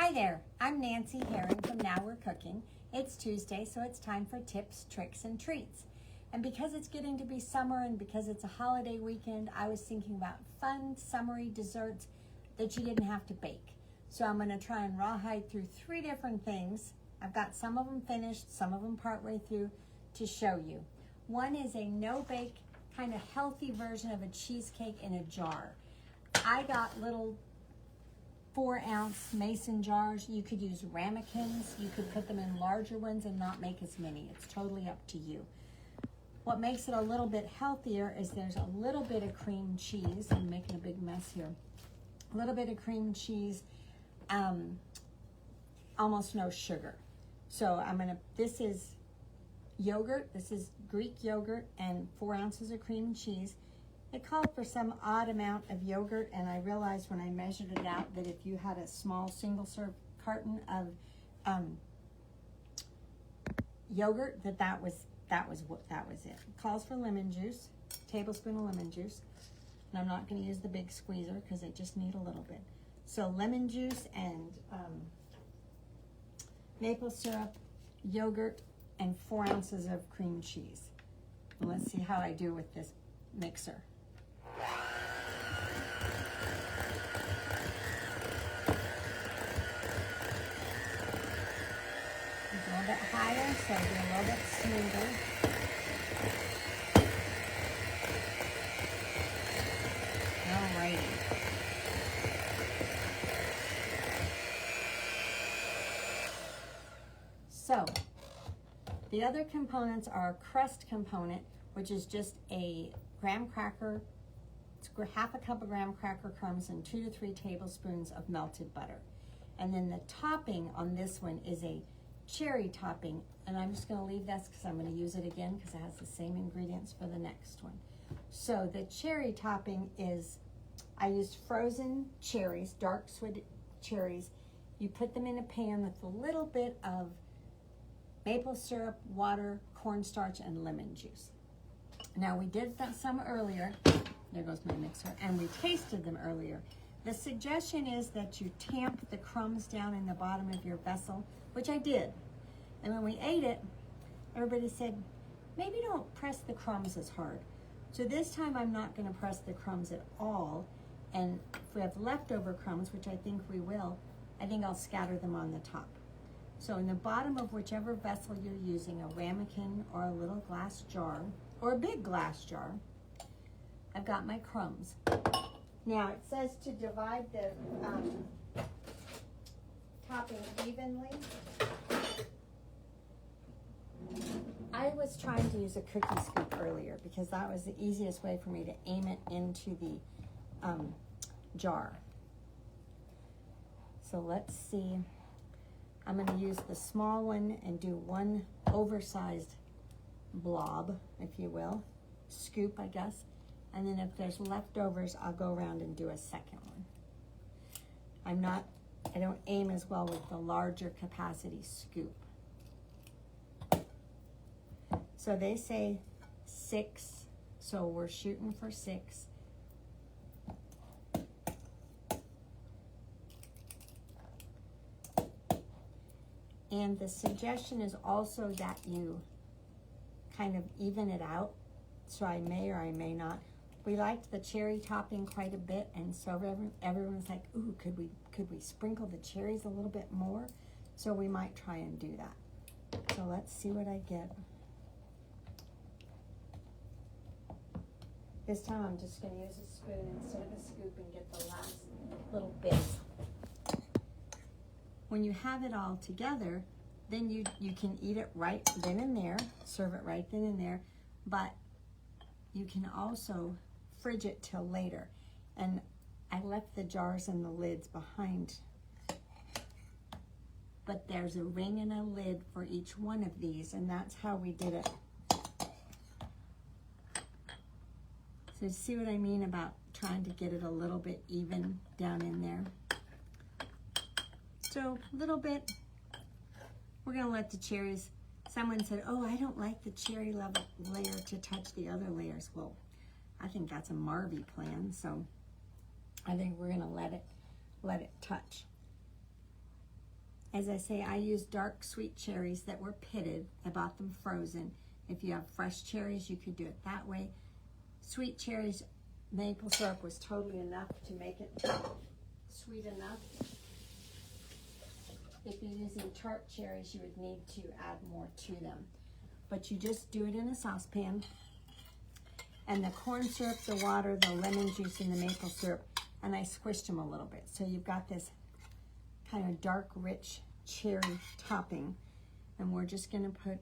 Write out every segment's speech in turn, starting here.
Hi there, I'm Nancy Herring from Now We're Cooking. It's Tuesday, so it's time for tips, tricks, and treats. And because it's getting to be summer and because it's a holiday weekend, I was thinking about fun, summery desserts that you didn't have to bake. So I'm going to try and rawhide through 3 different things. I've got some of them finished, some of them partway through to show you. One is a no-bake, kind of healthy version of a cheesecake in a jar. I got little 4-ounce mason jars. You could use ramekins. You could put them in larger ones and not make as many. It's totally up to you. What makes it a little bit healthier is there's a little bit of cream cheese. I'm making a big mess here. A little bit of cream cheese, almost no sugar. So this is yogurt. This is Greek yogurt and 4 ounces of cream cheese. It called for some odd amount of yogurt, and I realized when I measured it out that if you had a small single-serve carton of yogurt, that was it. It calls for lemon juice, tablespoon of lemon juice, and I'm not going to use the big squeezer because I just need a little bit. So lemon juice and maple syrup, yogurt, and 4 ounces of cream cheese. And let's see how I do with this mixer. A little bit higher, so it'll be a little bit smoother. Alrighty. So, the other components are a crust component, which is just a graham cracker. It's half a cup of graham cracker crumbs and 2 to 3 tablespoons of melted butter. And then the topping on this one is a cherry topping, and I'm just going to leave this because I'm going to use it again because it has the same ingredients for the next one. So the cherry topping is, I used frozen cherries, dark sweet cherries. You put them in a pan with a little bit of maple syrup, water, cornstarch, and lemon juice. Now we did some earlier. There goes my mixer. And we tasted them earlier. The suggestion is that you tamp the crumbs down in the bottom of your vessel, which I did. And when we ate it, everybody said, maybe don't press the crumbs as hard. So this time I'm not going to press the crumbs at all. And if we have leftover crumbs, which I think we will, I think I'll scatter them on the top. So in the bottom of whichever vessel you're using, a ramekin or a little glass jar, or a big glass jar, I've got my crumbs. Now it says to divide the topping evenly. I was trying to use a cookie scoop earlier because that was the easiest way for me to aim it into the jar. So let's see. I'm going to use the small one and do one oversized blob, if you will, scoop, I guess. And then if there's leftovers, I'll go around and do a second one. I don't aim as well with the larger capacity scoop. So they say 6, so we're shooting for 6. And the suggestion is also that you kind of even it out. So I may or I may not. We liked the cherry topping quite a bit, and so everyone's like, ooh, could we sprinkle the cherries a little bit more? So we might try and do that. So let's see what I get. This time I'm just going to use a spoon instead of a scoop and get the last little bits. When you have it all together, then you can eat it right then and there, serve it right then and there, but you can also fridge it till later. And I left the jars and the lids behind, but there's a ring and a lid for each one of these, and that's how we did it. So see what I mean about trying to get it a little bit even down in there? So a little bit, we're gonna let the cherries, someone said, oh, I don't like the cherry layer to touch the other layers. Well, I think that's a Marby plan, so I think we're gonna let it touch. As I say, I use dark sweet cherries that were pitted. I bought them frozen. If you have fresh cherries, you could do it that way. Sweet cherries, maple syrup was totally enough to make it sweet enough. If you're using tart cherries, you would need to add more to them. But you just do it in a saucepan. And the corn syrup, the water, the lemon juice, and the maple syrup, and I squished them a little bit. So you've got this kind of dark, rich cherry topping. And we're just gonna put,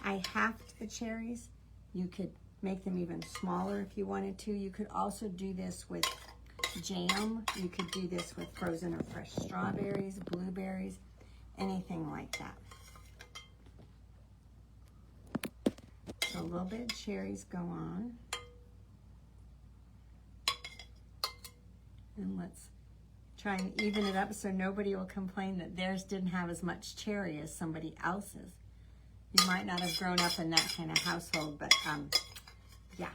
I halved the cherries. You could make them even smaller if you wanted to. You could also do this with jam. You could do this with frozen or fresh strawberries, blueberries, anything like that. So a little bit of cherries go on. And let's try and even it up so nobody will complain that theirs didn't have as much cherry as somebody else's. You might not have grown up in that kind of household, but yeah.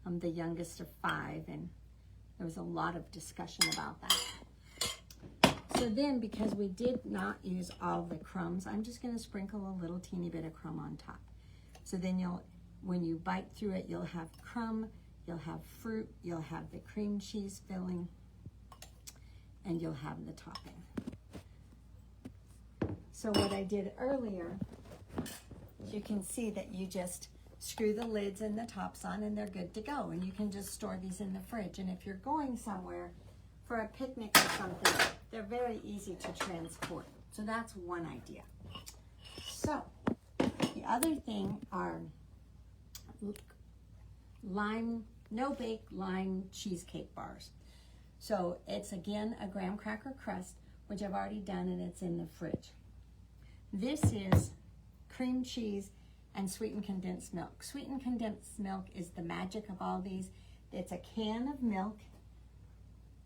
I'm the youngest of 5, and there was a lot of discussion about that. So then, because we did not use all the crumbs, I'm just gonna sprinkle a little teeny bit of crumb on top. So then when you bite through it, you'll have crumb, you'll have fruit, you'll have the cream cheese filling, and you'll have the topping. So what I did earlier, you can see that you just screw the lids and the tops on and they're good to go. And you can just store these in the fridge. And if you're going somewhere for a picnic or something, they're very easy to transport. So that's one idea. So the other thing are no-bake lime cheesecake bars. So it's again a graham cracker crust, which I've already done, and it's in the fridge. This is cream cheese and sweetened condensed milk. Sweetened condensed milk is the magic of all these. It's a can of milk.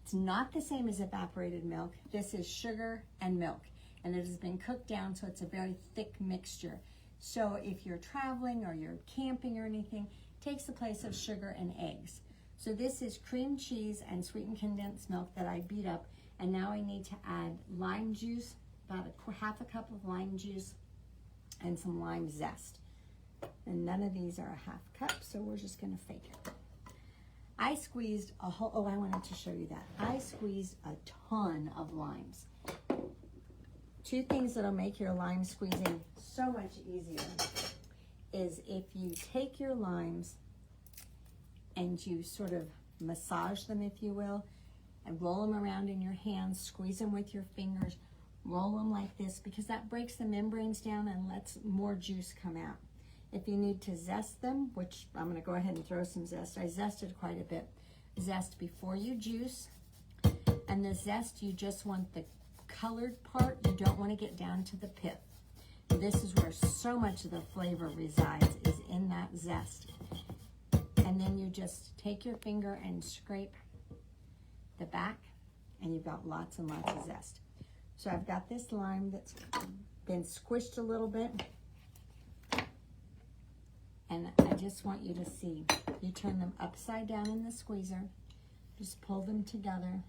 It's not the same as evaporated milk. This is sugar and milk, and it has been cooked down, so it's a very thick mixture. So if you're traveling or you're camping or anything, it takes the place of sugar and eggs. So this is cream cheese and sweetened condensed milk that I beat up, and now I need to add lime juice, about half a cup of lime juice, and some lime zest. And none of these are a half cup, so we're just gonna fake it. I squeezed a whole, oh, I wanted to show you that. I squeezed a ton of limes. 2 things that'll make your lime squeezing so much easier is if you take your limes and you sort of massage them, if you will, and roll them around in your hands, squeeze them with your fingers, roll them like this, because that breaks the membranes down and lets more juice come out. If you need to zest them, which I'm gonna go ahead and throw some zest. I zested quite a bit. Zest before you juice, and the zest, you just want the colored part. You don't wanna get down to the pith. This is where so much of the flavor resides, is in that zest. And then you just take your finger and scrape the back, and you've got lots and lots of zest. So I've got this lime that's been squished a little bit. And I just want you to see, you turn them upside down in the squeezer, just pull them together,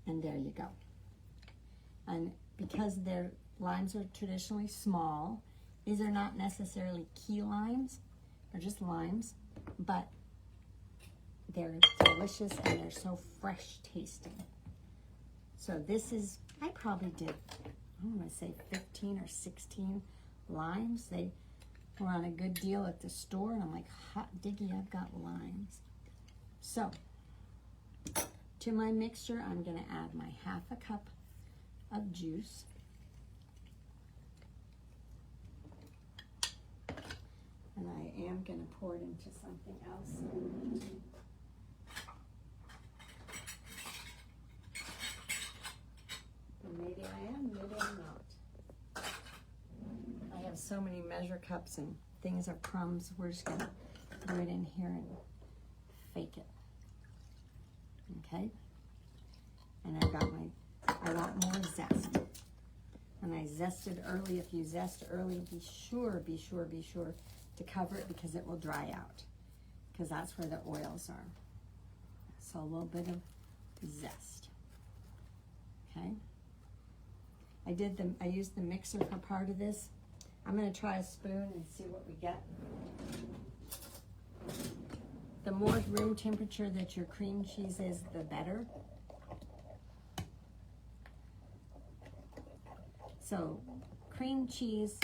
and there you go. And because their limes are traditionally small, these are not necessarily key limes, they're just limes, but they're delicious and they're so fresh tasting. So this is, I probably did, I'm gonna say 15 or 16 limes. They were on a good deal at the store, and I'm like, hot diggy, I've got limes. So, to my mixture, I'm gonna add my half a cup of juice. And I am gonna pour it into something else. And maybe I am, maybe I'm not. I have so many measure cups and things of crumbs. We're just gonna throw it in here and fake it. Okay? And I've got I want more zest. And I zested early. If you zest early, be sure to cover it, because it will dry out, because that's where the oils are. So a little bit of zest. Okay. I used the mixer for part of this. I'm gonna try a spoon and see what we get. The more room temperature that your cream cheese is, the better. So cream cheese,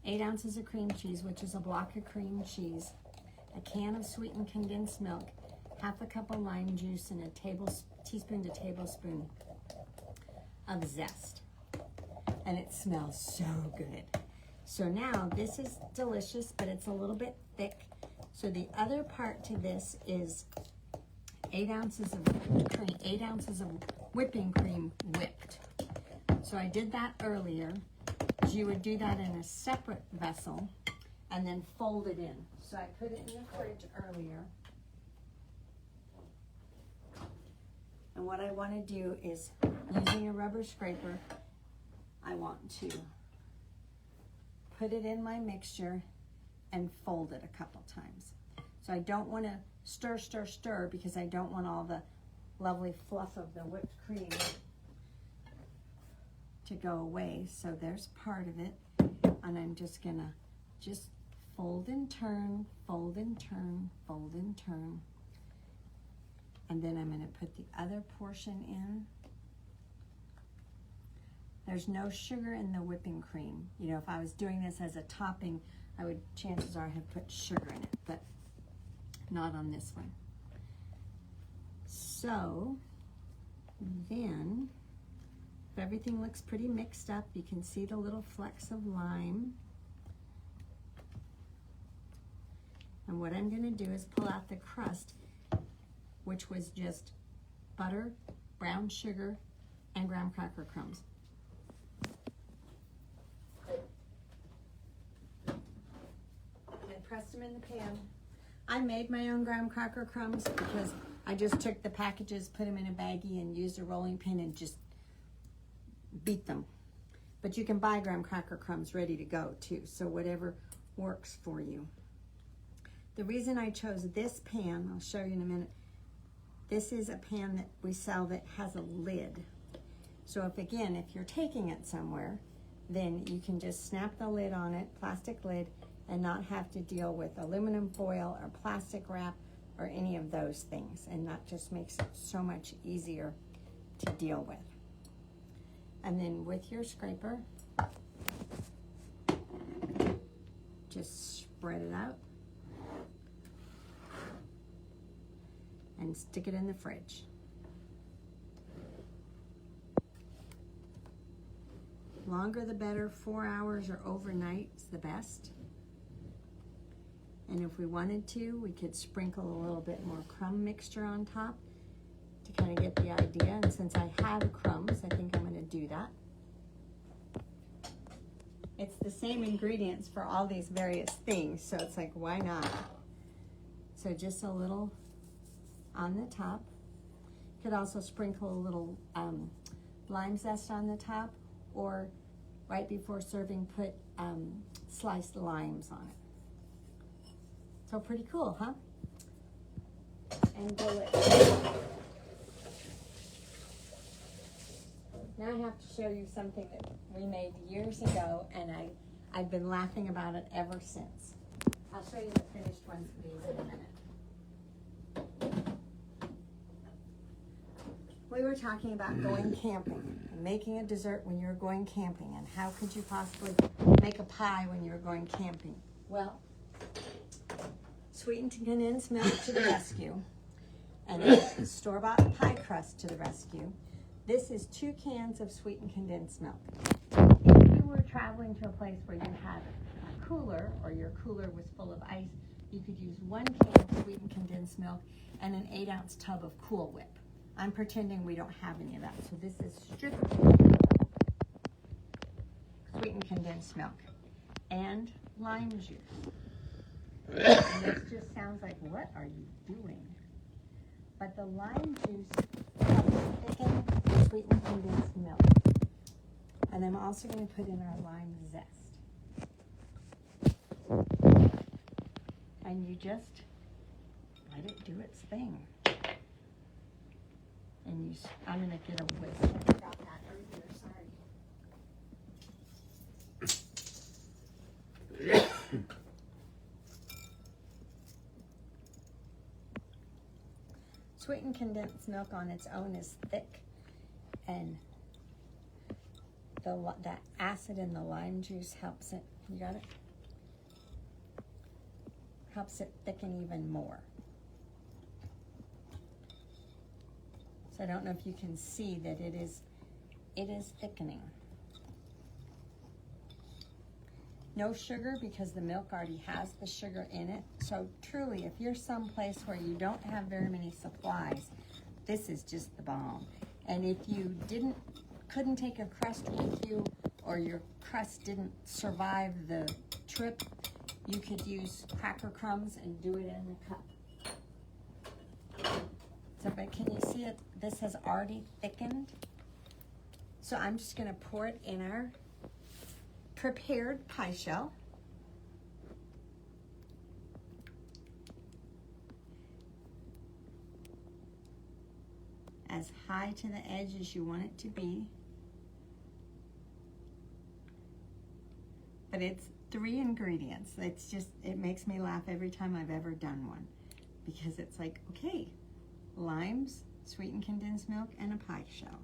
8 ounces of cream cheese, which is a block of cream cheese, a can of sweetened condensed milk, half a cup of lime juice, and a teaspoon to tablespoon of zest. And it smells so good. So now this is delicious, but it's a little bit thick. So the other part to this is 8 ounces of cream, 8 ounces of whipping cream whipped. So I did that earlier. You would do that in a separate vessel and then fold it in. So I put it in the fridge earlier. And what I want to do is, using a rubber scraper, I want to put it in my mixture and fold it a couple times. So I don't want to stir, stir, stir, because I don't want all the lovely fluff of the whipped cream to go away. So there's part of it, and I'm just gonna fold and turn, fold and turn, fold and turn, and then I'm gonna put the other portion in. There's no sugar in the whipping cream. You know, if I was doing this as a topping, chances are I have put sugar in it, but not on this one. So then, if everything looks pretty mixed up, you can see the little flecks of lime. And what I'm gonna do is pull out the crust, which was just butter, brown sugar, and graham cracker crumbs. I pressed them in the pan. I made my own graham cracker crumbs because I just took the packages, put them in a baggie, and used a rolling pin and just beat them. But you can buy graham cracker crumbs ready to go too, so whatever works for you. The reason I chose this pan, I'll show you in a minute. This is a pan that we sell that has a lid. So if you're taking it somewhere, then you can just snap the lid on it, plastic lid, and not have to deal with aluminum foil or plastic wrap or any of those things. And that just makes it so much easier to deal with. And then with your scraper, just spread it out and stick it in the fridge. Longer the better, 4 hours or overnight is the best. And if we wanted to, we could sprinkle a little bit more crumb mixture on top to kind of get the idea. And since I have crumbs, I think I'm going to do that. It's the same ingredients for all these various things, so it's like, why not? So just a little on the top. Could also sprinkle a little lime zest on the top, or right before serving, put sliced limes on it. So pretty cool, huh? And delicious. Now I have to show you something that we made years ago, and I've been laughing about it ever since. I'll show you the finished ones of these in a minute. We were talking about going camping and making a dessert when you're going camping, and how could you possibly make a pie when you're going camping? Well, sweetened condensed milk to the rescue, and a store-bought pie crust to the rescue. This is 2 cans of sweetened condensed milk. If you were traveling to a place where you had a cooler, or your cooler was full of ice, you could use 1 can of sweetened condensed milk and an 8-ounce tub of Cool Whip. I'm pretending we don't have any of that, so this is strictly sweetened condensed milk and lime juice. And this just sounds like, what are you doing? But the lime juice helps thicken the sweetened condensed milk. And I'm also going to put in our lime zest. And you just let it do its thing. And I'm going to get a whisk. I forgot that earlier. Sweetened condensed milk on its own is thick, and the acid in the lime juice helps it. You got it? Helps it thicken even more. So I don't know if you can see that it is thickening. No sugar because the milk already has the sugar in it. So truly, if you're someplace where you don't have very many supplies, this is just the bomb. And if you couldn't take a crust with you, or your crust didn't survive the trip, you could use cracker crumbs and do it in a cup. So, but can you see it? This has already thickened. So I'm just gonna pour it in our prepared pie shell. As high to the edge as you want it to be. But it's 3 ingredients. It's just, it makes me laugh every time I've ever done one, because it's like, okay, limes, sweetened condensed milk, and a pie shell.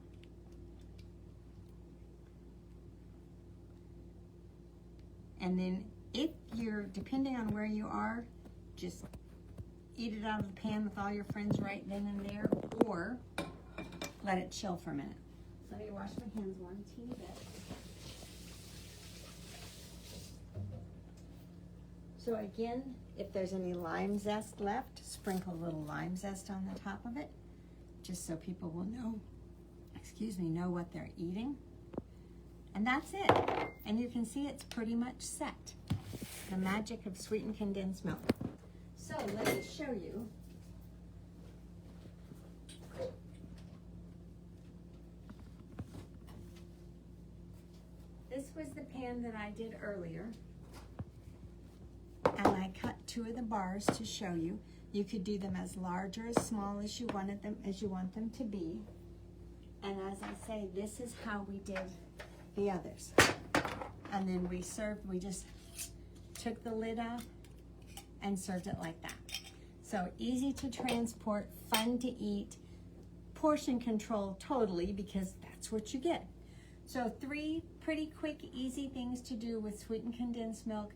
And then if you're, depending on where you are, just eat it out of the pan with all your friends right then and there, or let it chill for a minute. So let me wash my hands one teeny bit. So again, if there's any lime zest left, sprinkle a little lime zest on the top of it, just so people will know, know what they're eating. And that's it. And you can see it's pretty much set. The magic of sweetened condensed milk. So let me show you. This was the pan that I did earlier. And I cut 2 of the bars to show you. You could do them as large or as small as you want them to be. And as I say, this is how we did the others. And then we just took the lid off and served it like that. So easy to transport, fun to eat, portion control totally, because that's what you get. So 3 pretty quick, easy things to do with sweetened condensed milk.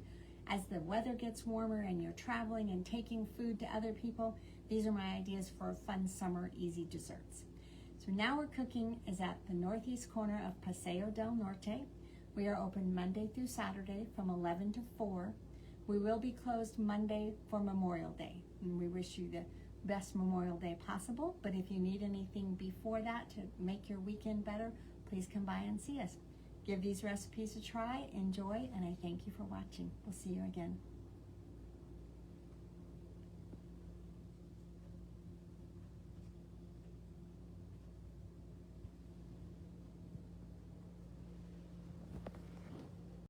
As the weather gets warmer and you're traveling and taking food to other people, these are my ideas for fun summer easy desserts. So now we're cooking is at the northeast corner of Paseo del Norte. We are open Monday through Saturday from 11 to 4. We will be closed Monday for Memorial Day, and we wish you the best Memorial Day possible. But if you need anything before that to make your weekend better, please come by and see us. Give these recipes a try, enjoy, and I thank you for watching. We'll see you again.